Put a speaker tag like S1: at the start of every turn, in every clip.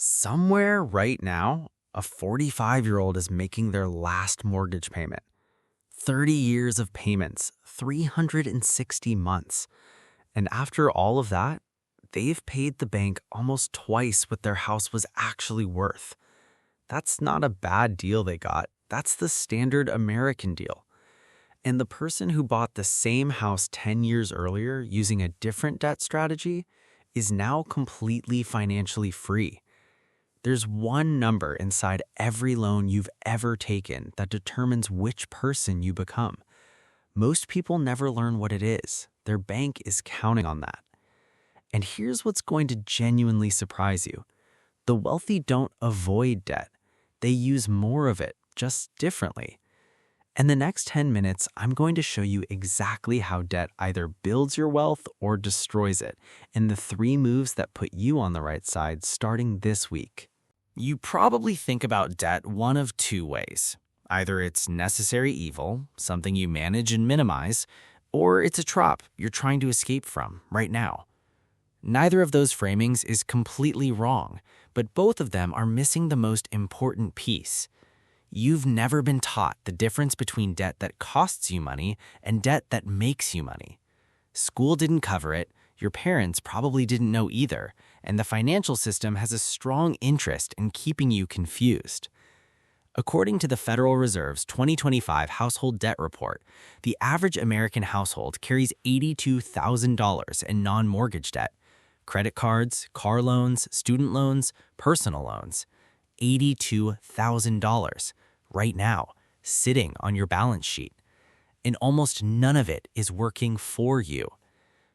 S1: Somewhere right now, a 45-year-old is making their last mortgage payment. 30 years of payments, 360 months. And after all of that, they've paid the bank almost twice what their house was actually worth. That's not a bad deal they got. That's the standard American deal. And the person who bought the same house 10 years earlier using a different debt strategy is now completely financially free. There's one number inside every loan you've ever taken that determines which person you become. Most people never learn what it is. Their bank is counting on that. And here's what's going to genuinely surprise you. The wealthy don't avoid debt. They use more of it, just differently. In the next 10 minutes, I'm going to show you exactly how debt either builds your wealth or destroys it, and the 3 moves that put you on the right side starting this week. You probably think about debt one of 2 ways. Either it's necessary evil, something you manage and minimize, or it's a trap you're trying to escape from right now. Neither of those framings is completely wrong, but both of them are missing the most important piece. You've never been taught the difference between debt that costs you money and debt that makes you money. School didn't cover it, your parents probably didn't know either, and the financial system has a strong interest in keeping you confused. According to the Federal Reserve's 2025 Household Debt Report, the average American household carries $82,000 in non-mortgage debt. Credit cards, car loans, student loans, personal loans. $82,000 right now, sitting on your balance sheet. And almost none of it is working for you.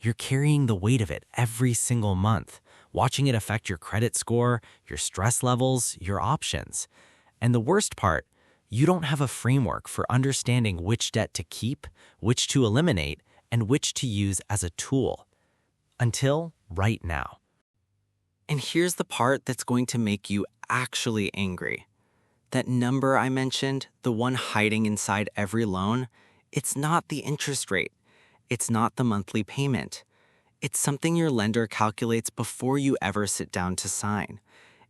S1: You're carrying the weight of it every single month, watching it affect your credit score, your stress levels, your options. And the worst part, you don't have a framework for understanding which debt to keep, which to eliminate, and which to use as a tool. Until right now. And here's the part that's going to make you actually angry. That number I mentioned, the one hiding inside every loan, it's not the interest rate. It's not the monthly payment. It's something your lender calculates before you ever sit down to sign.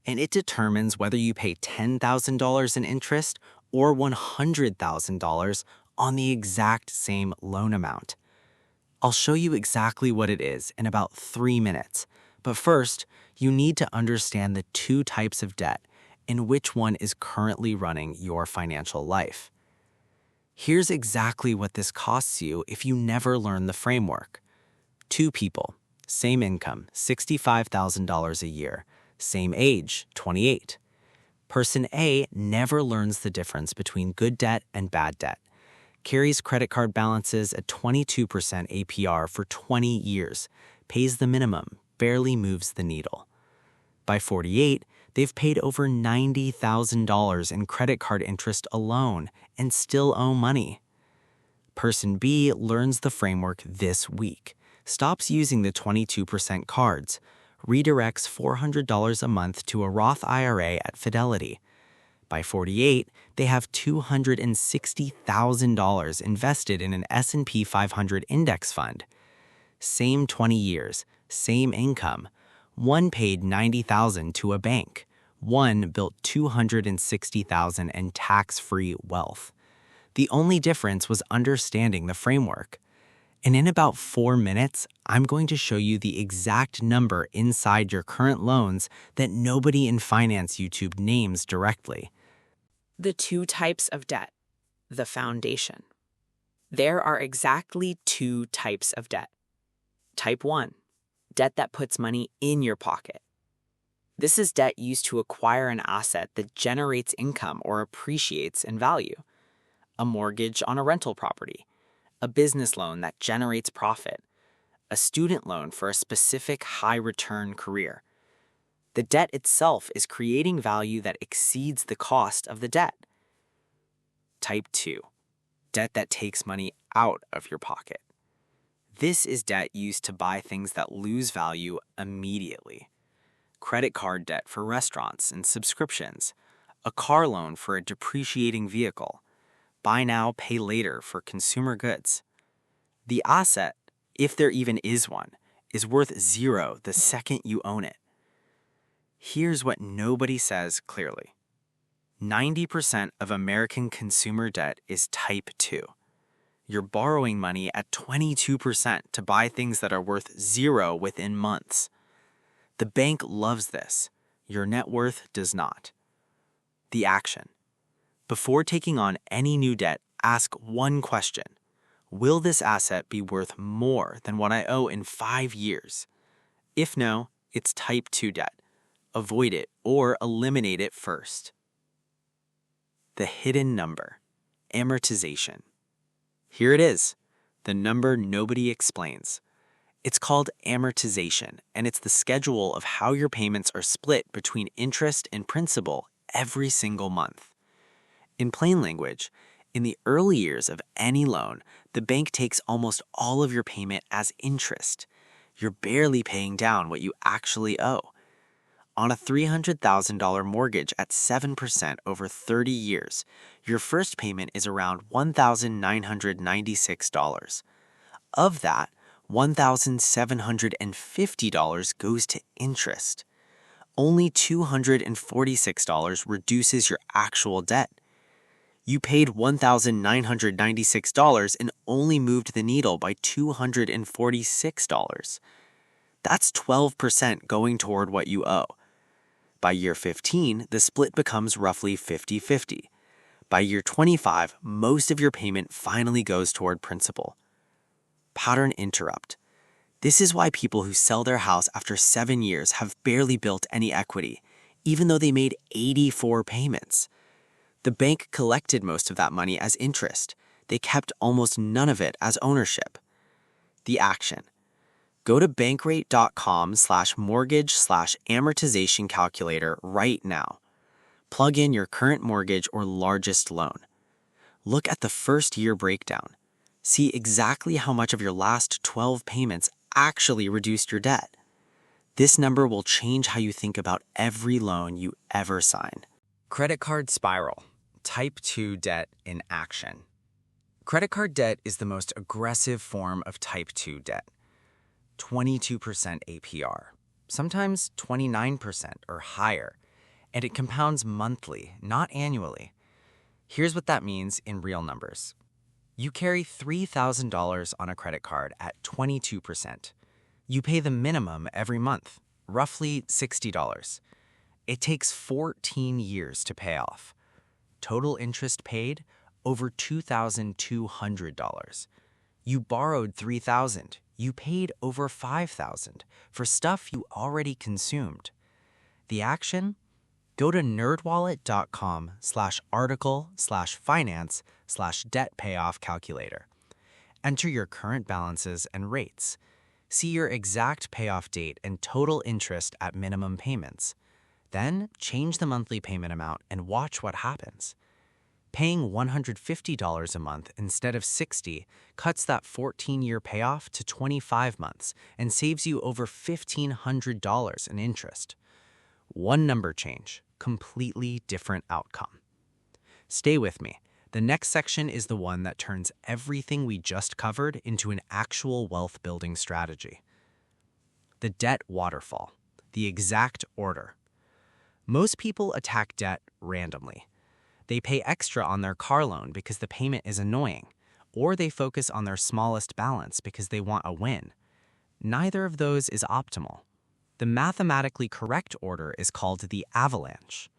S1: And it determines whether you pay $10,000 in interest or $100,000 on the exact same loan amount. I'll show you exactly what it is in about 3 minutes. But first, you need to understand the 2 types of debt and which one is currently running your financial life. Here's exactly what this costs you if you never learn the framework. 2 people, same income, $65,000 a year, same age, 28. Person A never learns the difference between good debt and bad debt, carries credit card balances at 22% APR for 20 years, pays the minimum, barely moves the needle. By 48, they've paid over $90,000 in credit card interest alone and still owe money. Person B learns the framework this week, stops using the 22% cards, redirects $400 a month to a Roth IRA at Fidelity. By 48, they have $260,000 invested in an S&P 500 index fund. Same 20 years, same income. One paid $90,000 to a bank. One built $260,000 in tax-free wealth. The only difference was understanding the framework. And in about 4 minutes, I'm going to show you the exact number inside your current loans that nobody in Finance YouTube names directly.
S2: The 2 types of debt. The foundation. There are exactly 2 types of debt. Type 1. Debt that puts money in your pocket. This is debt used to acquire an asset that generates income or appreciates in value. A mortgage on a rental property. A business loan that generates profit. A student loan for a specific high-return career. The debt itself is creating value that exceeds the cost of the debt. Type 2. Debt that takes money out of your pocket. This is debt used to buy things that lose value immediately. Credit card debt for restaurants and subscriptions. A car loan for a depreciating vehicle. Buy now, pay later for consumer goods. The asset, if there even is one, is worth 0 the second you own it.
S1: Here's what nobody says clearly. 90% of American consumer debt is type 2. You're borrowing money at 22% to buy things that are worth zero within months. The bank loves this. Your net worth does not. The action. Before taking on any new debt, ask one question. Will this asset be worth more than what I owe in 5 years? If no, it's type 2 debt. Avoid it or eliminate it first. The hidden number. Amortization. Here it is, the number nobody explains. It's called amortization, and it's the schedule of how your payments are split between interest and principal every single month. In plain language, in the early years of any loan, the bank takes almost all of your payment as interest. You're barely paying down what you actually owe. On a $300,000 mortgage at 7% over 30 years, your first payment is around $1,996. Of that, $1,750 goes to interest. Only $246 reduces your actual debt. You paid $1,996 and only moved the needle by $246. That's 12% going toward what you owe. By year 15, the split becomes roughly 50-50. By year 25, most of your payment finally goes toward principal. Pattern interrupt. This is why people who sell their house after 7 years have barely built any equity, even though they made 84 payments. The bank collected most of that money as interest. They kept almost none of it as ownership. The action. Go to bankrate.com/mortgage/amortization calculator right now. Plug in your current mortgage or largest loan. Look at the first year breakdown. See exactly how much of your last 12 payments actually reduced your debt. This number will change how you think about every loan you ever sign. Credit card spiral. Type 2 debt in action. Credit card debt is the most aggressive form of type 2 debt. 22% APR, sometimes 29% or higher, and it compounds monthly, not annually. Here's what that means in real numbers. You carry $3,000 on a credit card at 22%. You pay the minimum every month, roughly $60. It takes 14 years to pay off. Total interest paid, over $2,200. You borrowed $3,000. You paid over $5,000 for stuff you already consumed. The action? Go to nerdwallet.com/article/finance/debt payoff calculator. Enter your current balances and rates. See your exact payoff date and total interest at minimum payments. Then change the monthly payment amount and watch what happens. Paying $150 a month instead of $60 cuts that 14-year payoff to 25 months and saves you over $1,500 in interest. One number change, completely different outcome. Stay with me. The next section is the one that turns everything we just covered into an actual wealth-building strategy. The debt waterfall, the exact order. Most people attack debt randomly. They pay extra on their car loan because the payment is annoying, or they focus on their smallest balance because they want a win. Neither of those is optimal. The mathematically correct order is called the avalanche.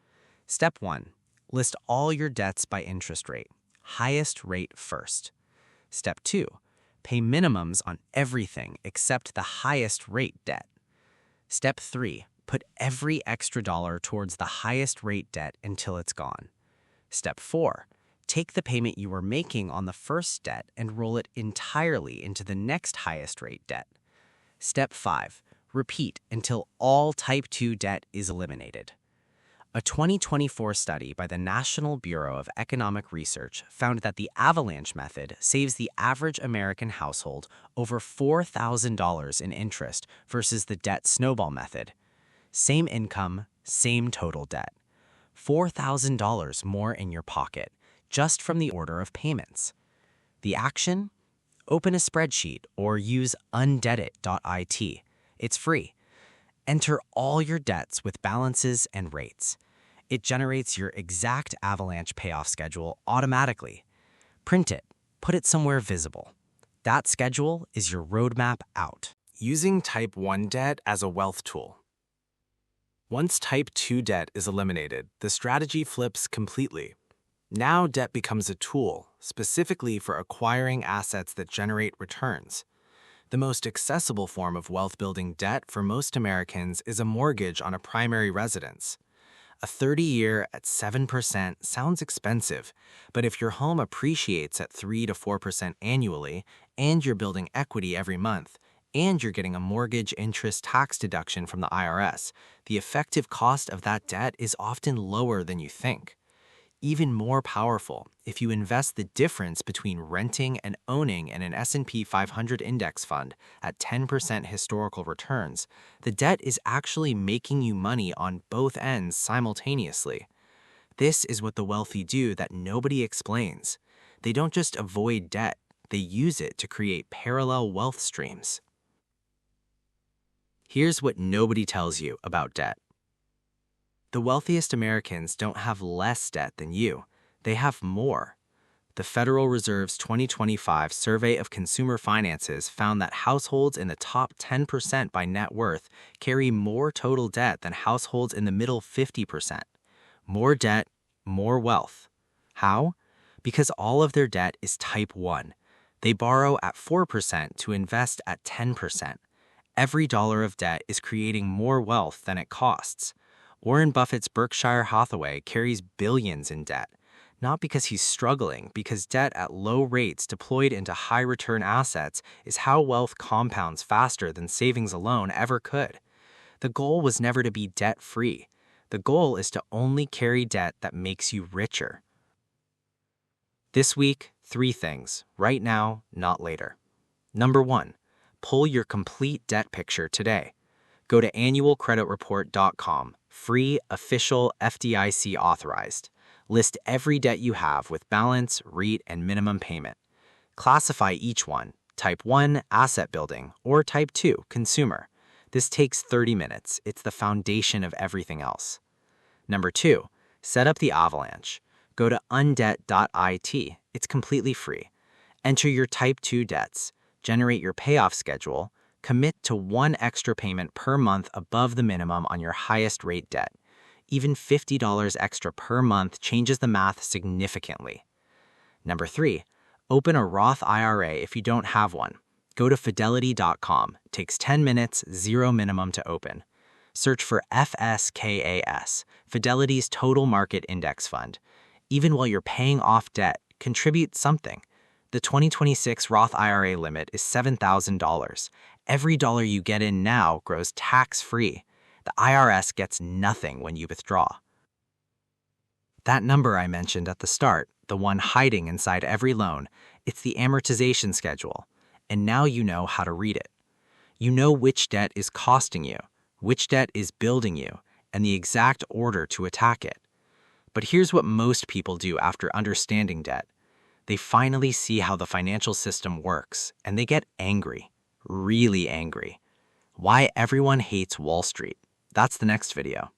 S1: Step 1. List all your debts by interest rate. Highest rate first. Step 2. Pay minimums on everything except the highest rate debt. Step 3. Put every extra dollar towards the highest rate debt until it's gone. Step 4. Take the payment you were making on the first debt and roll it entirely into the next highest rate debt. Step 5. Repeat until all type 2 debt is eliminated. A 2024 study by the National Bureau of Economic Research found that the avalanche method saves the average American household over $4,000 in interest versus the debt snowball method. Same income, same total debt. $4,000 more in your pocket, just from the order of payments. The action? Open a spreadsheet or use undebtit.it. It's free. Enter all your debts with balances and rates. It generates your exact avalanche payoff schedule automatically. Print it, put it somewhere visible. That schedule is your roadmap out.
S3: Using Type 1 debt as a wealth tool. Once Type 2 debt is eliminated, the strategy flips completely. Now debt becomes a tool, specifically for acquiring assets that generate returns. The most accessible form of wealth-building debt for most Americans is a mortgage on a primary residence. A 30-year at 7% sounds expensive, but if your home appreciates at 3 to 4% annually, and you're building equity every month, and you're getting a mortgage interest tax deduction from the IRS, the effective cost of that debt is often lower than you think. Even more powerful, if you invest the difference between renting and owning in an S&P 500 index fund at 10% historical returns, the debt is actually making you money on both ends simultaneously. This is what the wealthy do that nobody explains. They don't just avoid debt, they use it to create parallel wealth streams. Here's what nobody tells you about debt. The wealthiest Americans don't have less debt than you. They have more. The Federal Reserve's 2025 Survey of Consumer Finances found that households in the top 10% by net worth carry more total debt than households in the middle 50%. More debt, more wealth. How? Because all of their debt is Type 1. They borrow at 4% to invest at 10%. Every dollar of debt is creating more wealth than it costs. Warren Buffett's Berkshire Hathaway carries billions in debt, not because he's struggling, because debt at low rates deployed into high-return assets is how wealth compounds faster than savings alone ever could. The goal was never to be debt-free. The goal is to only carry debt that makes you richer. This week, 3 things, right now, not later. Number 1, pull your complete debt picture today. Go to annualcreditreport.com. Free, official, FDIC authorized. List every debt you have with balance, REIT, and minimum payment. Classify each one, Type 1, asset building, or Type 2, consumer. This takes 30 minutes. It's the foundation of everything else. Number 2, set up the avalanche. Go to undebt.it. It's completely free. Enter your Type 2 debts. Generate your payoff schedule. Commit to 1 extra payment per month above the minimum on your highest rate debt. Even $50 extra per month changes the math significantly. Number 3, open a Roth IRA if you don't have one. Go to fidelity.com. Takes 10 minutes, 0 minimum to open. Search for FSKAS, Fidelity's Total Market Index Fund. Even while you're paying off debt, contribute something. The 2026 Roth IRA limit is $7,000. Every dollar you get in now grows tax-free. The IRS gets nothing when you withdraw. That number I mentioned at the start, the one hiding inside every loan, it's the amortization schedule. And now you know how to read it. You know which debt is costing you, which debt is building you, and the exact order to attack it. But here's what most people do after understanding debt. They finally see how the financial system works, and they get angry, really angry. Why everyone hates Wall Street. That's the next video.